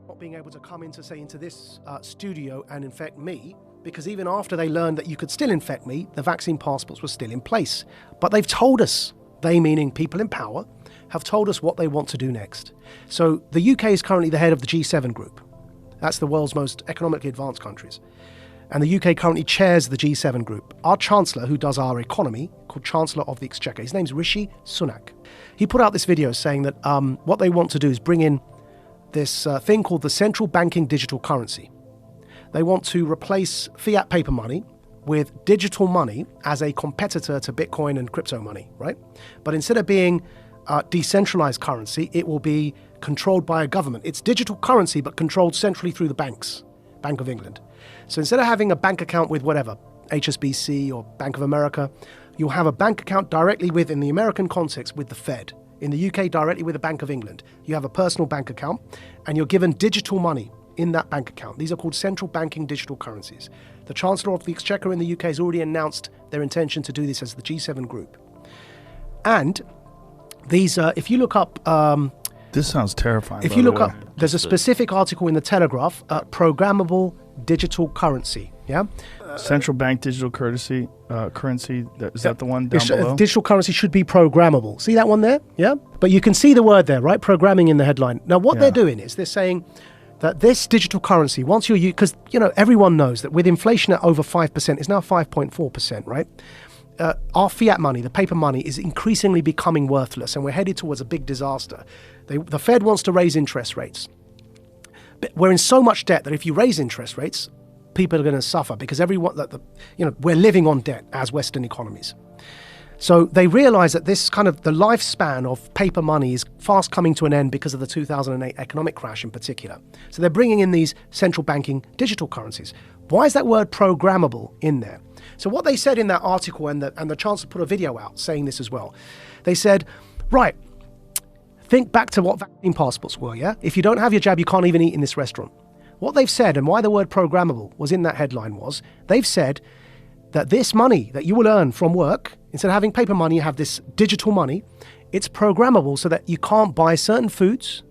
not being able to come into this studio and infect me, because even after they learned that you could still infect me, the vaccine passports were still in place. But they've told us, they meaning people in power, have told us what they want to do next. So the UK is currently the head of the G7 group. That's the world's most economically advanced countries. And the UK currently chairs the G7 group. Our Chancellor, who does our economy, called Chancellor of the Exchequer, his name's Rishi Sunak. He put out this video saying that what they want to do is bring in this thing called the central banking digital currency. They want to replace fiat paper money with digital money as a competitor to Bitcoin and crypto money, right? But instead of being decentralized currency, it will be controlled by a government. It's digital currency, but controlled centrally through the banks, Bank of England. So instead of having a bank account with whatever, HSBC or Bank of America, you'll have a bank account directly with, in the American context, with the Fed. In the UK, directly with the Bank of England. You have a personal bank account, and you're given digital money in that bank account. These are called central banking digital currencies. The Chancellor of the Exchequer in the UK has already announced their intention to do this as the G7 group. And these, if you look up... this sounds terrifying. If you look up, there's a specific article in the Telegraph, programmable digital currency, yeah? Central bank digital currency, is that the one down below? Digital currency should be programmable. See that one there? Yeah? But you can see the word there, right? Programming in the headline. Now, what they're doing is they're saying that this digital currency, once you're, because, you know, everyone knows that with inflation at over 5%, it's now 5.4%, right? Our fiat money, the paper money, is increasingly becoming worthless, and we're headed towards a big disaster. The Fed wants to raise interest rates. But we're in so much debt that if you raise interest rates, people are going to suffer because we're living on debt as Western economies. So they realize that this kind of the lifespan of paper money is fast coming to an end because of the 2008 economic crash in particular. So they're bringing in these central banking digital currencies. Why is that word programmable in there? So what they said in that article, and the Chancellor put a video out saying this as well, they said, right, think back to what vaccine passports were, yeah? If you don't have your jab, you can't even eat in this restaurant. What they've said, and why the word programmable was in that headline, was they've said that this money that you will earn from work, instead of having paper money, you have this digital money. It's programmable so that you can't buy certain foods,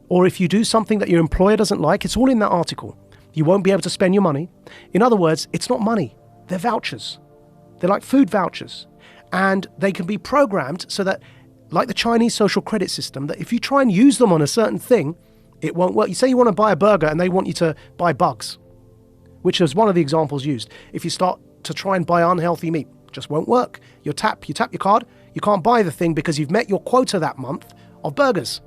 or if you do something that your employer doesn't like, it's all in that article. You won't be able to spend your money. In other words, it's not money. They're vouchers. They're like food vouchers. And they can be programmed so that, like the Chinese social credit system, that if you try and use them on a certain thing, it won't work. You say you want to buy a burger and they want you to buy bugs, which is one of the examples used. If you start to try and buy unhealthy meat, it just won't work. You tap your card, you can't buy the thing because you've met your quota that month of burgers.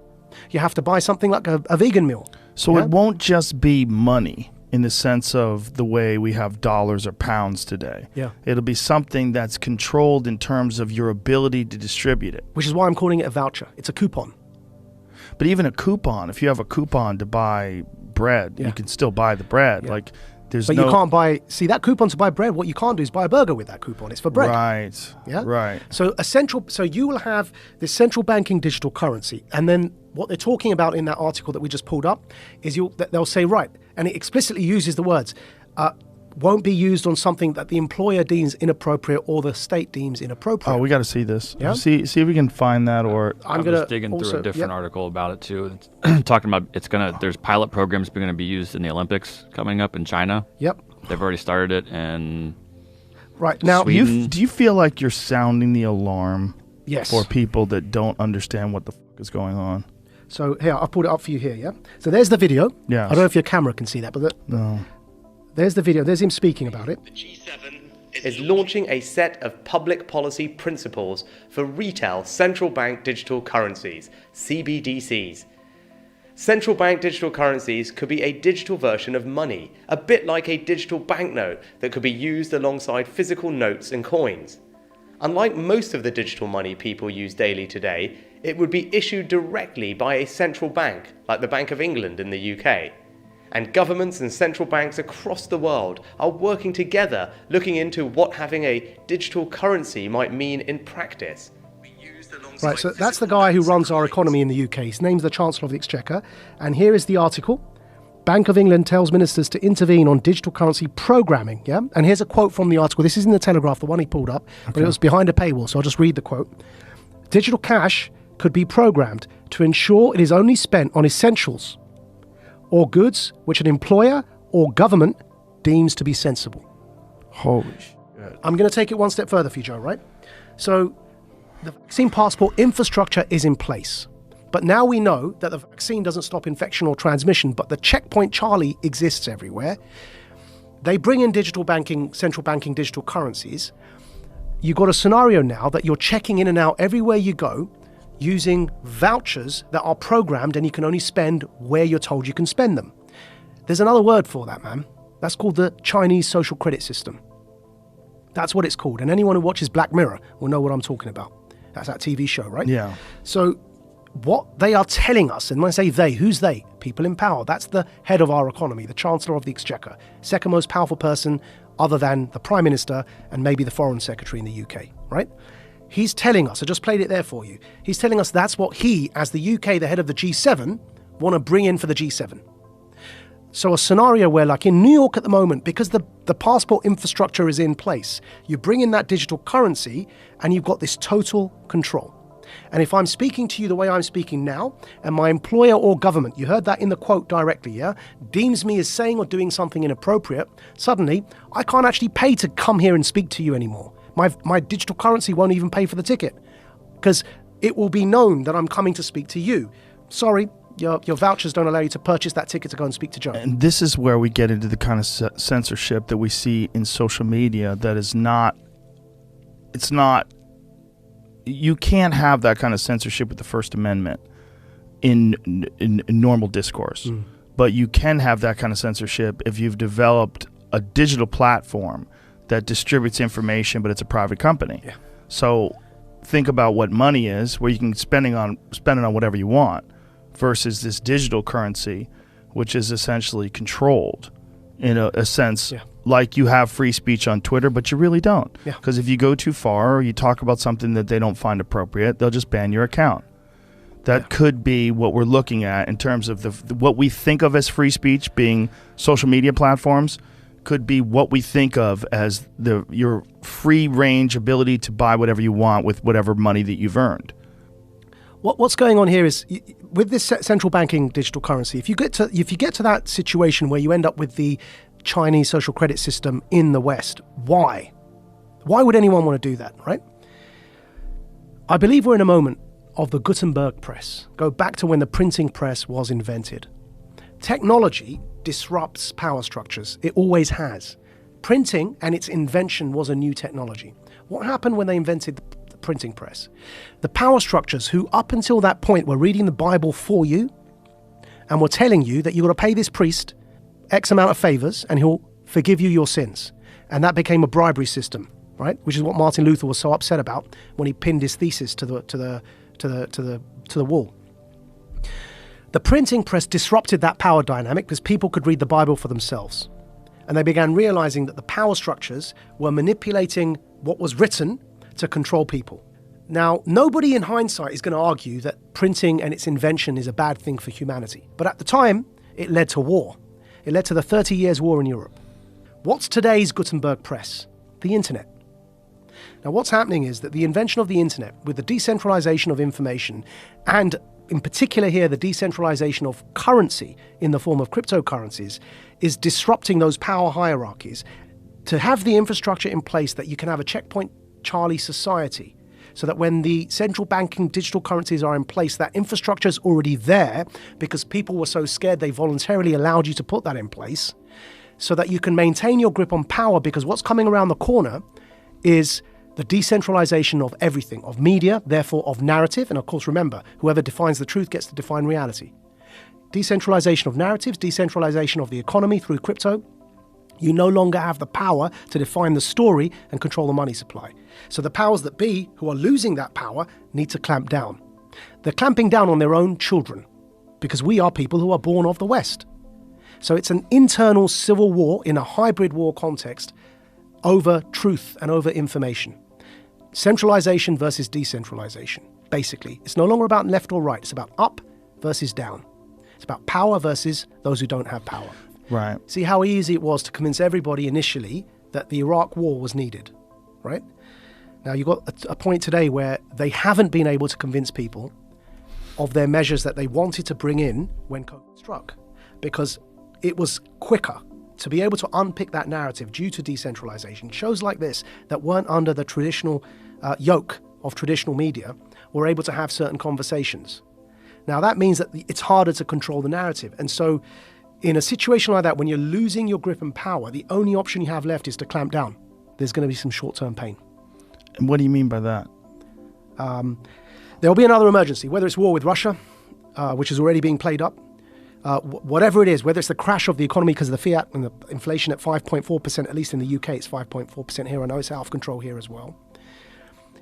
You have to buy something like a vegan meal. So it won't just be money in the sense of the way we have dollars or pounds today. Yeah. It'll be something that's controlled in terms of your ability to distribute it. Which is why I'm calling it a voucher. It's a coupon. But even a coupon, if you have a coupon to buy bread, you can still buy the bread. Yeah. Like, there's But you can't buy, see that coupon to buy bread, what you can't do is buy a burger with that coupon. It's for bread. Right. Yeah. Right. So you will have this central banking digital currency. And then what they're talking about in that article that we just pulled up is they'll say, right, and it explicitly uses the words, won't be used on something that the employer deems inappropriate or the state deems inappropriate. Oh, we got to see this. Yeah? See if we can find that, or I'm just digging through a different article about it too. It's talking about there's pilot programs going to be used in the Olympics coming up in China. Yep. They've already started it, and right now, do you feel like you're sounding the alarm? Yes. For people that don't understand what the fuck is going on. So here, I've pulled it up for you here. Yeah. So there's the video. Yeah. I don't know if your camera can see that, but no. There's the video. There's him speaking about it. The G7 is launching a set of public policy principles for retail central bank digital currencies, CBDCs. Central bank digital currencies could be a digital version of money, a bit like a digital banknote that could be used alongside physical notes and coins. Unlike most of the digital money people use daily today, it would be issued directly by a central bank, like the Bank of England in the UK. And governments and central banks across the world are working together, looking into what having a digital currency might mean in practice. Right, so that's the guy who runs our economy in the UK. His name's the Chancellor of the Exchequer. And here is the article. Bank of England tells ministers to intervene on digital currency programming, yeah? And here's a quote from the article. This is in the Telegraph, the one he pulled up, but it was behind a paywall, so I'll just read the quote. Digital cash could be programmed to ensure it is only spent on essentials or goods which an employer or government deems to be sensible. Holy shit. I'm going to take it one step further for you, Joe, right? So the vaccine passport infrastructure is in place. But now we know that the vaccine doesn't stop infection or transmission, but the checkpoint Charlie exists everywhere. They bring in digital banking, central banking digital currencies. You've got a scenario now that you're checking in and out everywhere you go using vouchers that are programmed, and you can only spend where you're told you can spend them. There's another word for that, man. That's called the Chinese social credit system. That's what it's called. And anyone who watches Black Mirror will know what I'm talking about. That's that TV show, right? Yeah. So what they are telling us, and when I say they, who's they? People in power. That's the head of our economy, the Chancellor of the Exchequer, second most powerful person other than the Prime Minister and maybe the Foreign Secretary in the UK, right? He's telling us, I just played it there for you. He's telling us that's what he, as the UK, the head of the G7, want to bring in for the G7. So a scenario where, like in New York at the moment, because the passport infrastructure is in place, you bring in that digital currency and you've got this total control. And if I'm speaking to you the way I'm speaking now, and my employer or government, you heard that in the quote directly, yeah, deems me as saying or doing something inappropriate, suddenly I can't actually pay to come here and speak to you anymore. My digital currency won't even pay for the ticket because it will be known that I'm coming to speak to you. Sorry, your vouchers don't allow you to purchase that ticket to go and speak to Joe. And this is where we get into the kind of censorship that we see in social media that is not, it's not, you can't have that kind of censorship with the First Amendment in normal discourse. But you can have that kind of censorship if you've developed a digital platform that distributes information, but it's a private company. Yeah. So think about what money is, where you can spend it on whatever you want, versus this digital currency, which is essentially controlled in a sense. Yeah. Like you have free speech on Twitter, but you really don't. Yeah. Because if you go too far or you talk about something that they don't find appropriate, they'll just ban your account. That could be what we're looking at in terms of what we think of as free speech being social media platforms could be what we think of as your free range ability to buy whatever you want with whatever money that you've earned. What's going on here is with this central banking digital currency, if you get to that situation where you end up with the Chinese social credit system in the West, why would anyone want to do that, right? I believe we're in a moment of the Gutenberg press. Go back to when the printing press was invented. Technology disrupts power structures. It always has. Printing and its invention was a new technology. What happened when they invented the printing press? The power structures who up until that point were reading the Bible for you and were telling you that you've got to pay this priest X amount of favors and he'll forgive you your sins. And that became a bribery system, right? Which is what Martin Luther was so upset about when he pinned his thesis to the wall. The printing press disrupted that power dynamic because people could read the Bible for themselves. And they began realizing that the power structures were manipulating what was written to control people. Now, nobody in hindsight is going to argue that printing and its invention is a bad thing for humanity. But at the time, it led to war. It led to the 30 Years' War in Europe. What's today's Gutenberg press? The internet. Now, what's happening is that the invention of the internet, with the decentralization of information, and in particular here, the decentralization of currency in the form of cryptocurrencies, is disrupting those power hierarchies. To have the infrastructure in place that you can have a checkpoint Charlie society, so that when the central banking digital currencies are in place, that infrastructure is already there because people were so scared they voluntarily allowed you to put that in place, so that you can maintain your grip on power, because what's coming around the corner is the decentralization of everything, of media, therefore of narrative. And of course, remember, whoever defines the truth gets to define reality. Decentralization of narratives, decentralization of the economy through crypto. You no longer have the power to define the story and control the money supply. So the powers that be, who are losing that power, need to clamp down. They're clamping down on their own children, because we are people who are born of the West. So it's an internal civil war in a hybrid war context over truth and over information. Centralization versus decentralization, basically. It's no longer about left or right. It's about up versus down. It's about power versus those who don't have power. Right. See how easy it was to convince everybody initially that the Iraq war was needed, right? Now, you've got a point today where they haven't been able to convince people of their measures that they wanted to bring in when COVID struck. because it was quicker to be able to unpick that narrative due to decentralization. Shows like this that weren't under the traditional yoke of traditional media were able to have certain conversations. Now that means that it's harder to control the narrative. And so in a situation like that, when you're losing your grip and power, the only option you have left is to clamp down. There's going to be some short-term pain. And what do you mean by that? There'll be another emergency, whether it's war with Russia, which is already being played up, whatever it is, whether it's the crash of the economy because of the fiat and the inflation at 5.4%, at least in the UK, it's 5.4% here. I know it's out of control here as well.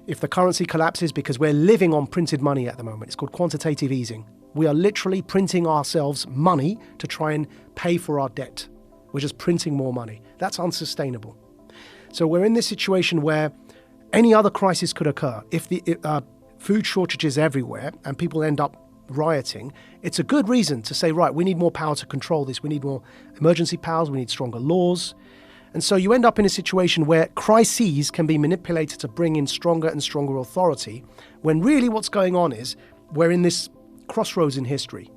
If the currency collapses, because we're living on printed money at the moment, it's called quantitative easing. We are literally printing ourselves money to try and pay for our debt. We're just printing more money. That's unsustainable. So we're in this situation where any other crisis could occur. If the food shortages everywhere and people end up rioting, it's a good reason to say, right, we need more power to control this. We need more emergency powers. We need stronger laws. And so you end up in a situation where crises can be manipulated to bring in stronger and stronger authority, when really what's going on is we're in this crossroads in history.